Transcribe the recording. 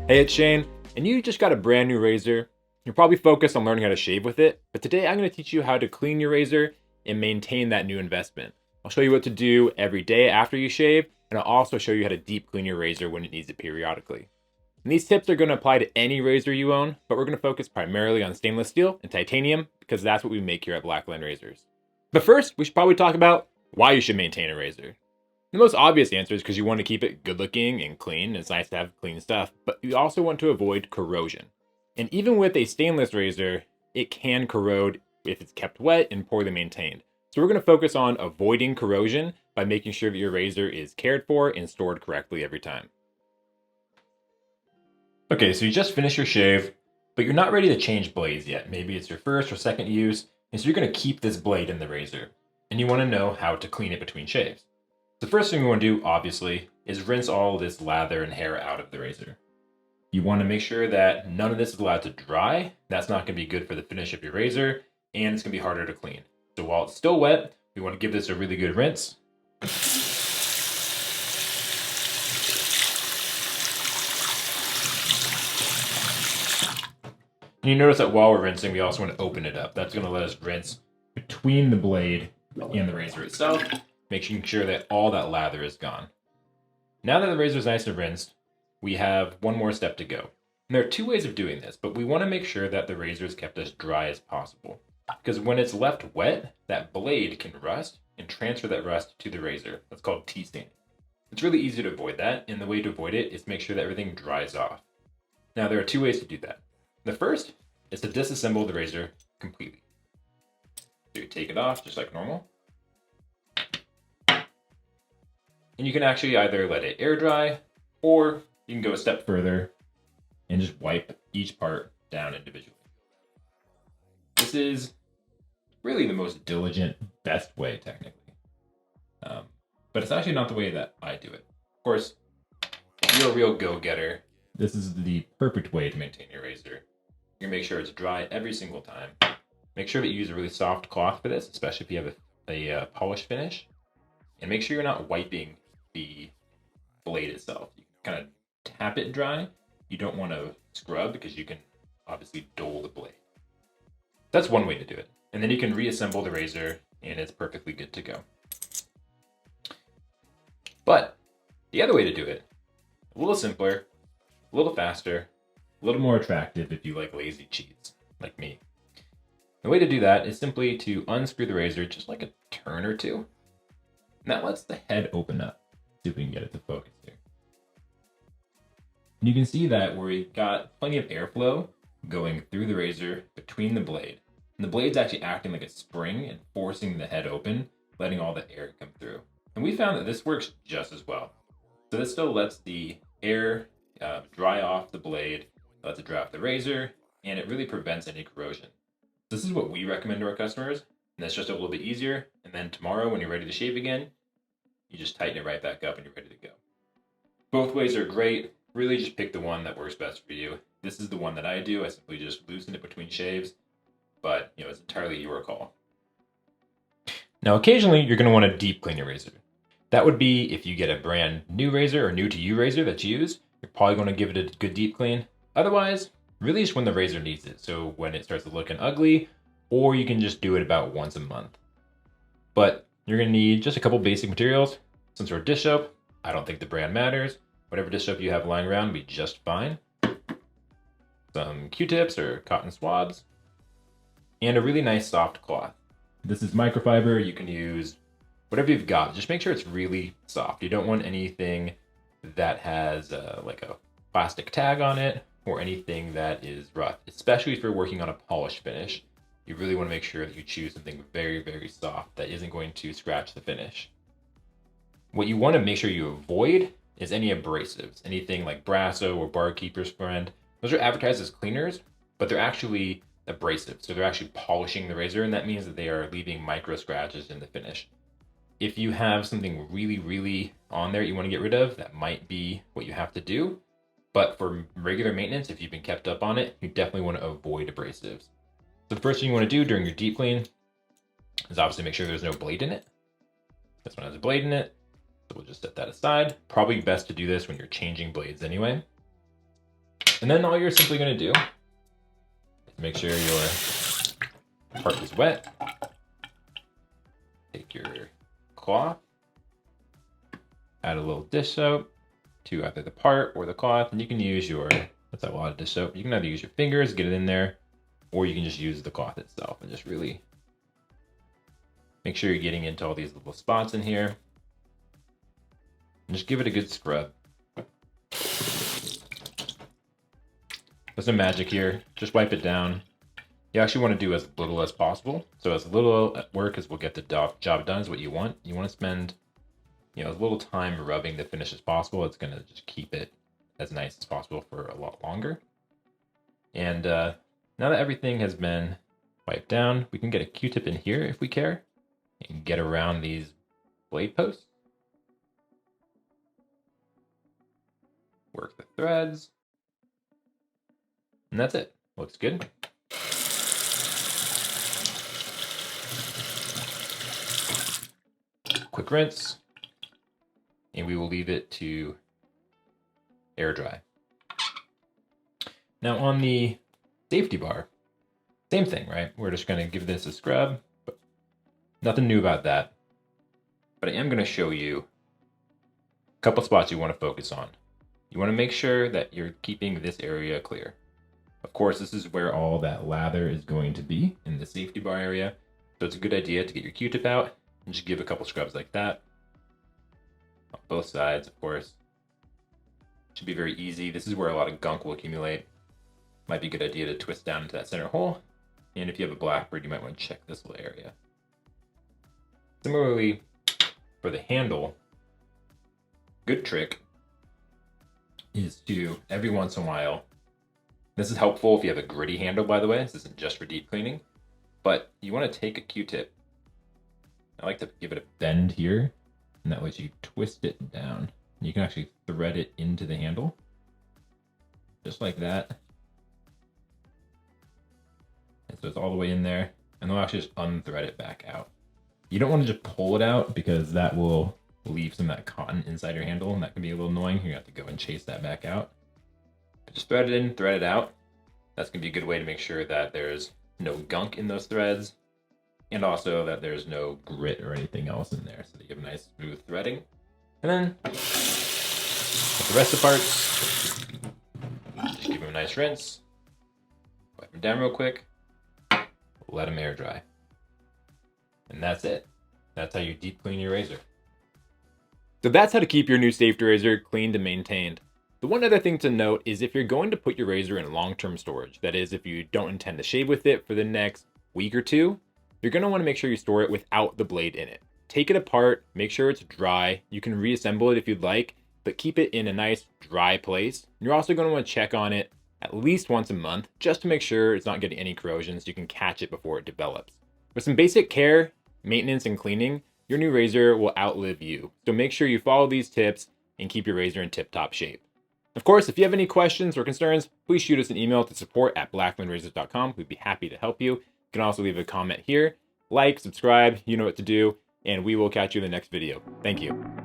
Hey, it's Shane, and you just got a brand new razor. You're probably focused on learning how to shave with it, but today I'm going to teach you how to clean your razor and maintain that new investment. I'll show you what to do every day after you shave, and I'll also show you how to deep clean your razor when it needs it periodically. And these tips are going to apply to any razor you own, but we're going to focus primarily on stainless steel and titanium because that's what we make here at Blackline Razors. But first, we should probably talk about why you should maintain a razor. The most obvious answer is because you want to keep it good looking and clean. It's nice to have clean stuff, but you also want to avoid corrosion. And even with a stainless razor, it can corrode if it's kept wet and poorly maintained. So we're going to focus on avoiding corrosion by making sure that your razor is cared for and stored correctly every time. Okay, so you just finished your shave, but you're not ready to change blades yet. Maybe it's your first or second use, and so you're going to keep this blade in the razor. And you want to know how to clean it between shaves. The first thing we want to do, obviously, is rinse all this lather and hair out of the razor. You want to make sure that none of this is allowed to dry. That's not going to be good for the finish of your razor, and it's going to be harder to clean. So while it's still wet, we want to give this a really good rinse. And you notice that while we're rinsing, we also want to open it up. That's going to let us rinse between the blade and the razor itself, making sure that all that lather is gone. Now that the razor is nice and rinsed, we have one more step to go. And there are two ways of doing this, but we want to make sure that the razor is kept as dry as possible. Because when it's left wet, that blade can rust and transfer that rust to the razor. That's called tea stain. It's really easy to avoid that, and the way to avoid it is to make sure that everything dries off. Now there are two ways to do that. The first is to disassemble the razor completely. So you take it off just like normal. And you can actually either let it air dry, or you can go a step further and just wipe each part down individually. This is really the most diligent, best way technically. But it's actually not the way that I do it. Of course, if you're a real go-getter, this is the perfect way to maintain your razor. You're gonna make sure it's dry every single time. Make sure that you use a really soft cloth for this, especially if you have a polished finish. And make sure you're not wiping the blade itself. You kind of tap it dry. You don't want to scrub because you can obviously dull the blade. That's one way to do it. And then you can reassemble the razor and it's perfectly good to go. But the other way to do it, a little simpler, a little faster, a little more attractive if you like lazy cheese, like me. The way to do that is simply to unscrew the razor just like a turn or two. And that lets the head open up. See if we can get it to focus here. And you can see that we got plenty of airflow going through the razor between the blade. And the blade's actually acting like a spring and forcing the head open, letting all the air come through. And we found that this works just as well. So this still lets the air dry off the blade, lets it dry off the razor, and it really prevents any corrosion. This is what we recommend to our customers, and that's just a little bit easier. And then tomorrow when you're ready to shave again, you just tighten it right back up and you're ready to go. Both ways are great. Really just pick the one that works best for you. This is the one that I do. I simply just loosen it between shaves, but it's entirely your call. Now occasionally you're going to want to deep clean your razor. That would be if you get a brand new razor or new to you razor that you use, you're probably going to give it a good deep clean. Otherwise, really just when the razor needs it. So when it starts looking ugly, or you can just do it about once a month. But you're going to need just a couple basic materials. Since we're dish soap, I don't think the brand matters. Whatever dish soap you have lying around will be just fine. Some Q-tips or cotton swabs, and a really nice soft cloth. This is microfiber. You can use whatever you've got. Just make sure it's really soft. You don't want anything that has like a plastic tag on it or anything that is rough, especially if you're working on a polished finish. You really want to make sure that you choose something very, very soft that isn't going to scratch the finish. What you want to make sure you avoid is any abrasives, anything like Brasso or Barkeeper's Friend. Those are advertised as cleaners, but they're actually abrasive. So they're actually polishing the razor, and that means that they are leaving micro scratches in the finish. If you have something really, really on there you want to get rid of, that might be what you have to do. But for regular maintenance, if you've been kept up on it, you definitely want to avoid abrasives. So the first thing you want to do during your deep clean is obviously make sure there's no blade in it. This one has a blade in it, so we'll just set that aside. Probably best to do this when you're changing blades anyway. And then all you're simply going to do is make sure your part is wet. Take your cloth, add a little dish soap to either the part or the cloth, and you can use your, that's a lot of dish soap. You can either use your fingers, get it in there, or you can just use the cloth itself and just really make sure you're getting into all these little spots in here. And just give it a good scrub. There's no magic here. Just wipe it down. You actually want to do as little as possible. So as little work as will get the job done is what you want. You want to spend, as little time rubbing the finish as possible. It's going to just keep it as nice as possible for a lot longer. And now that everything has been wiped down, we can get a Q-tip in here if we care and get around these blade posts. Work the threads. And that's it. Looks good. Quick rinse. And we will leave it to air dry. Now on the safety bar, same thing, right? We're just going to give this a scrub. But nothing new about that. But I am going to show you a couple spots you want to focus on. You want to make sure that you're keeping this area clear. Of course, this is where all that lather is going to be in the safety bar area. So it's a good idea to get your Q-tip out and just give a couple scrubs like that. On both sides, of course. Should be very easy. This is where a lot of gunk will accumulate. Might be a good idea to twist down into that center hole. And if you have a blackbird, you might want to check this little area. Similarly, for the handle, good trick is to, every once in a while, this is helpful if you have a gritty handle, by the way. This isn't just for deep cleaning. But you want to take a Q-tip. I like to give it a bend here. And that way you twist it down. You can actually thread it into the handle. Just like that. And so it's all the way in there. And they'll actually just unthread it back out. You don't want to just pull it out because that will leave some of that cotton inside your handle. And that can be a little annoying. You have to go and chase that back out. But just thread it in, thread it out. That's going to be a good way to make sure that there's no gunk in those threads. And also that there's no grit or anything else in there. So that you have nice smooth threading. And then with the rest of the parts, just give them a nice rinse. Wipe them down real quick. Let them air dry. And that's it. That's how you deep clean your razor. So that's how to keep your new safety razor cleaned and maintained. The one other thing to note is if you're going to put your razor in long-term storage, that is if you don't intend to shave with it for the next week or two, you're going to want to make sure you store it without the blade in it. Take it apart, make sure it's dry. You can reassemble it if you'd like, but keep it in a nice dry place. You're also going to want to check on it at least once a month just to make sure it's not getting any corrosion so you can catch it before it develops. With some basic care, maintenance, and cleaning, your new razor will outlive you. So make sure you follow these tips and keep your razor in tip-top shape. Of course, if you have any questions or concerns, please shoot us an email to support@blackmanrazors.com. We'd be happy to help you. You can also leave a comment here. Like, subscribe, you know what to do, and we will catch you in the next video. Thank you.